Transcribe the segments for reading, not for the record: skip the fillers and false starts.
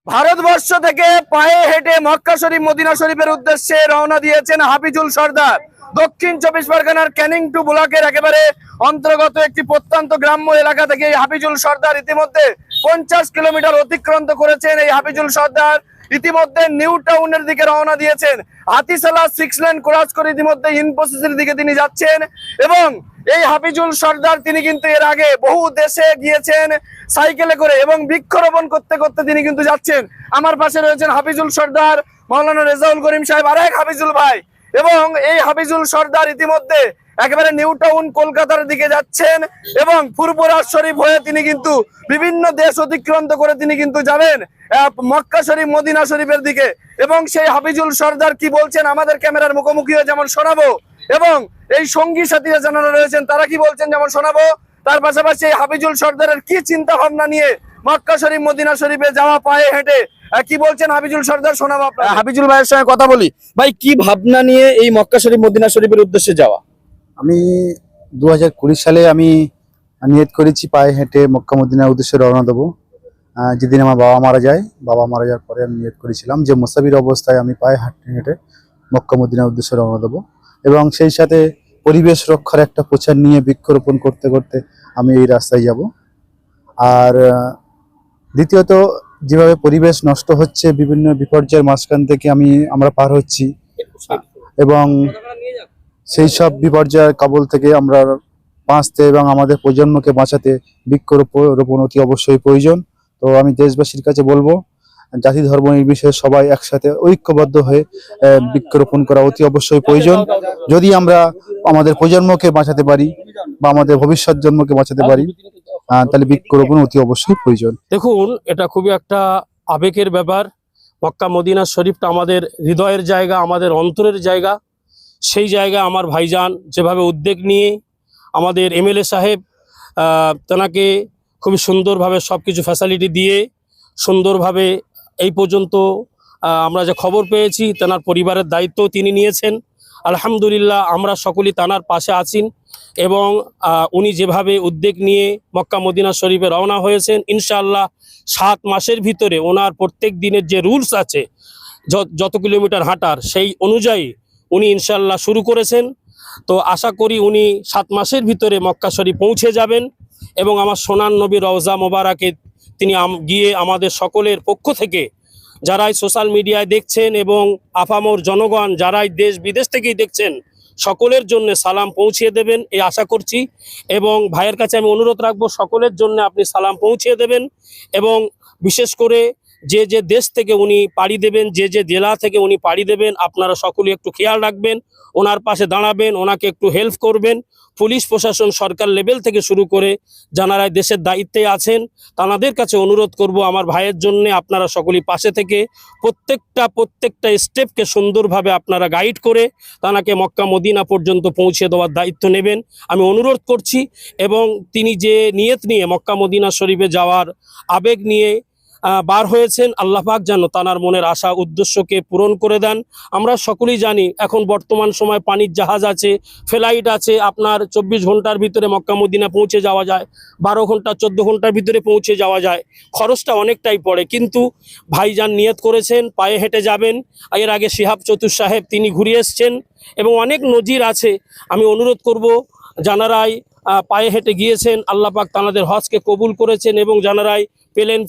ভারতবর্ষ থেকে পায়ে হেঁটে মক্কা শরীফ মদিনা শরীফের উদ্দেশ্যে রওনা দিয়েছেন হাফিজুল সর্দার। দক্ষিণ চব্বিশ পরগনার ক্যানিং টু ব্লকের একেবারে অন্তর্গত একটি প্রত্যন্ত গ্রাম্য এলাকা থেকে এই হাফিজুল সর্দার ইতিমধ্যে 50 কিলোমিটার অতিক্রান্ত করেছেন। এই হাফিজুল সর্দার ইতিমধ্যে নিউ টাউনের দিকে রওনা দিয়েছেন। হাতিশালা 6 লেন ক্রস করে ইতিমধ্যে ইনফোসিসের দিকে তিনি যাচ্ছেন। এবং এই হাফিজুল সর্দার তিনি কিন্তু এর আগে বহু দেশে গিয়েছেন সাইকেলে করে এবং বৃক্ষরোপণ করতে করতে তিনি কিন্তু যাচ্ছেন। আমার পাশে রয়েছেন হাফিজুল সর্দার, মাওলানা রেজাউল করিম সাহেব, আরেক হাফিজুল ভাই। এবং এই হাফিজুল সর্দার ইতিমধ্যে একেবারে নিউ টাউন কলকাতার দিকে যাচ্ছেন এবং ফুরফুরা শরীফ হয়ে তিনি কিন্তু বিভিন্ন দেশ অতিক্রান্ত করে তিনি কিন্তু যাবেন মক্কা শরীফ মদিনা শরীফের দিকে। এবং সেই হাফিজুল সর্দার কি বলছেন আমাদের ক্যামেরার মুখোমুখি হয়ে যেমন শোনাবো, এবং এই সঙ্গী সাথীরা যারা রয়েছেন তারা কি বলছেন যেমন শোনাবো। তার পাশাপাশি এই হাফিজুল সর্দারের কি চিন্তা ভাবনা নিয়ে মক্কা শরীফ মদিনা শরীফে যাওয়া পায়ে হেঁটে কি বলছেন হাফিজুল সর্দার শোনাবো আপনারা। হাফিজুল ভাইয়ের সঙ্গে কথা বলি। ভাই, কি ভাবনা নিয়ে এই মক্কা শরীফ মদিনা শরীফের উদ্দেশ্যে যাওয়া? আমি 2020 সালে আমি নিয়ত করেছি পায়ে হেঁটে মক্কা মদিনার উদ্দেশ্যে রওনা দেবো। যেদিন আমার বাবা মারা যায়, বাবা মারা যাওয়ার পরে আমি নিয়ত করেছিলাম যে মুসাফির অবস্থায় আমি পায়ে হেঁটে হেঁটে মক্কা মদিনার উদ্দেশ্যে রওনা দেবো, এবং সেই সাথে পরিবেশ রক্ষার একটা প্রচার নিয়ে বৃক্ষরোপণ করতে করতে আমি এই রাস্তায় যাব। আর দ্বিতীয়ত, যেভাবে পরিবেশ নষ্ট হচ্ছে, বিভিন্ন বিপর্যয়ের মাঝখান থেকে আমরা পার হচ্ছি, এবং সেই সব বিপর্যয়ের কবল থেকে আমরা বাঁচতে এবং আমাদের প্রজন্মকে বাঁচাতে বৃক্ষরোপণ অতি অবশ্যই প্রয়োজন। তো আমি দেশবাসীর কাছে বলবো, জাতি ধর্ম নির্বিশেষে সবাই একসাথে ঐক্যবদ্ধ হয়ে বৃক্ষরোপণ করা অতি অবশ্যই প্রয়োজন। যদি আমরা আমাদের প্রজন্মকে বাঁচাতে পারি বা আমাদের ভবিষ্যৎ জন্মকে বাঁচাতে পারি, তাহলে বৃক্ষরোপণ অতি অবশ্যই প্রয়োজন। দেখুন, এটা খুবই একটা আবেগের ব্যাপার। মক্কা মদিনা শরীফটা আমাদের হৃদয়ের জায়গা, আমাদের অন্তরের জায়গা। সেই জায়গায় আমার ভাইজান যেভাবে উদ্যোগ নিয়ে আমাদের এমএলএ সাহেব তেনাকে খুবই সুন্দরভাবে সব কিছু ফ্যাসিলিটি দিয়ে সুন্দরভাবে এই পর্যন্ত আমরা যে খবর পেয়েছি, তেনার পরিবারের দায়িত্ব তিনি নিয়েছেন। আলহামদুলিল্লাহ, আমরা সকলেই তানার পাশে আছেন। এবং উনি যেভাবে উদ্যোগ নিয়ে মক্কা মদিনা শরীফে রওনা হয়েছেন, ইনশাআল্লাহ 7 মাসের ভিতরে ওনার প্রত্যেক দিনের যে রুলস আছে যত কিলোমিটার হাঁটার, সেই অনুযায়ী উনি ইনশাআল্লাহ শুরু করেছেন। তো আশা করি উনি 7 মাসের ভিতরে মক্কা শরীফ পৌঁছে যাবেন। এবং আমার সোনার নবী রওজা মোবারকে তিনি গিয়ে আমাদের সকলের পক্ষ থেকে যারাই সোশ্যাল মিডিয়ায় দেখছেন এবং আপামর জনগণ যারাই দেশ বিদেশ থেকেই দেখছেন, সকলের জন্য সালাম পৌঁছিয়ে দেবেন এই আশা করছি। এবং ভাইয়ের কাছে আমি অনুরোধ রাখবো, সকলের জন্য আপনি সালাম পৌঁছিয়ে দেবেন। এবং বিশেষ করে যে যে দেশ থেকে উনি পাড়ি দেবেন, যে যে জেলা থেকে উনি পাড়ি দেবেন, আপনারা সকলে একটু খেয়াল রাখবেন, ওনার পাশে দাঁড়াবেন, ওনাকে একটু হেল্প করবেন। পুলিশ প্রশাসন, সরকার লেভেল থেকে শুরু করে যারা দেশের দায়িত্বে আছেন, তাদের কাছে অনুরোধ করব আমার ভাইয়ের জন্য আপনারা সকলেই পাশে থেকে প্রত্যেকটা স্টেপকে সুন্দরভাবে আপনারা গাইড করে তাকে মক্কা মদিনা পর্যন্ত পৌঁছে দেওয়ার দায়িত্ব নেবেন, আমি অনুরোধ করছি। এবং তিনি যে নিয়ত নিয়ে মক্কা মদিনা শরীফে যাওয়ার আবেগ নিয়ে বার হয়েছেন, আল্লাহ পাক যেন তানার মনের আশা উদ্দেশ্যকে পূরণ করে দেন। আমরা সকলেই জানি এখন বর্তমান সময় পানির জাহাজ আছে, ফ্লাইট আছে, আপনার 24 ঘন্টার ভিতরে মক্কা মদিনা পৌঁছে যাওয়া যায়, 12 ঘন্টা 14 ঘন্টার ভিতরে পৌঁছে যাওয়া যায়। খরচটা অনেকটাই পড়ে, কিন্তু ভাইজান নিয়ত করেছেন পায়ে হেঁটে যাবেন। এর আগে শিহাব চতুর সাহেব তিনি ঘুরে এসছেন এবং অনেক নজির আছে। আমি অনুরোধ করব, যানারাই পায়ে হেঁটে গিয়েছেন, আল্লাহ পাক তানাদের হজকে কবুল করেছেন। এবং যানারাই প্লেন,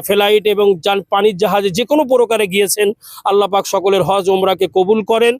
ফ্লাইট এবং পানির জাহাজে যে কোনো প্রকারে গিয়েছেন, আল্লাহ পাক সকলের হজ ওমরাকে কবুল করেন।